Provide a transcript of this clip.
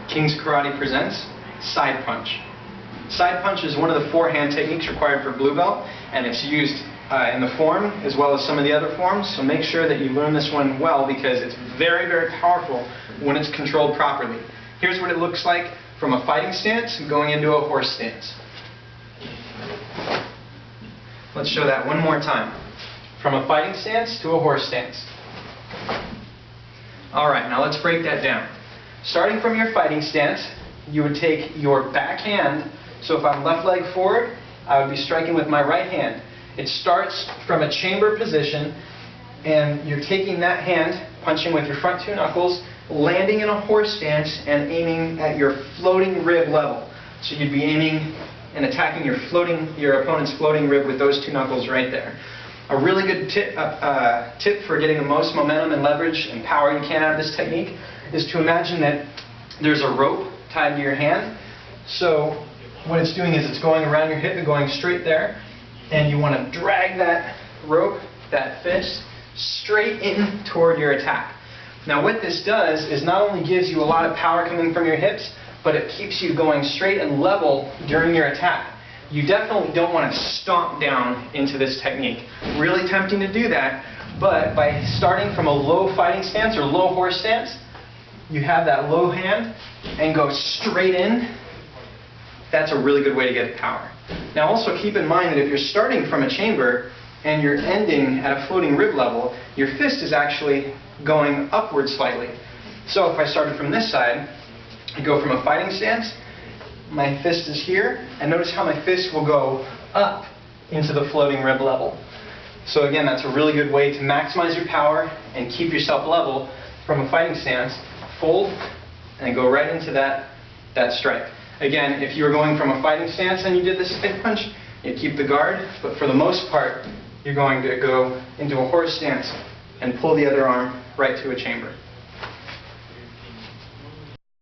King's Karate presents Side Punch. Side Punch is one of the 4 hand techniques required for Blue Belt, and it's used in the form as well as some of the other forms, so make sure that you learn this one well because it's very, very powerful when it's controlled properly. Here's what it looks like from a fighting stance going into a horse stance. Let's show that one more time. From a fighting stance to a horse stance. Alright, now let's break that down. Starting from your fighting stance, you would take your back hand, so if I'm left leg forward, I would be striking with my right hand. It starts from a chamber position, and you're taking that hand, punching with your front 2 knuckles, landing in a horse stance, and aiming at your floating rib level. So you'd be aiming and attacking your opponent's floating rib with those 2 knuckles right there. A really good tip for getting the most momentum and leverage and power you can out of this technique is to imagine that there's a rope tied to your hand. So what it's doing is it's going around your hip and going straight there, and you want to drag that rope, that fist, straight in toward your attack. Now what this does is not only gives you a lot of power coming from your hips, but it keeps you going straight and level during your attack. You definitely don't want to stomp down into this technique. Really tempting to do that, but by starting from a low fighting stance or low horse stance, you have that low hand and go straight in. That's a really good way to get power. Now also keep in mind that if you're starting from a chamber and you're ending at a floating rib level, your fist is actually going upward slightly. So if I started from this side, I go from a fighting stance, my fist is here, and notice how my fist will go up into the floating rib level. So again, that's a really good way to maximize your power and keep yourself level from a fighting stance. Fold and go right into that strike. Again, if you were going from a fighting stance and you did this side punch, you keep the guard, but for the most part, you're going to go into a horse stance and pull the other arm right to a chamber.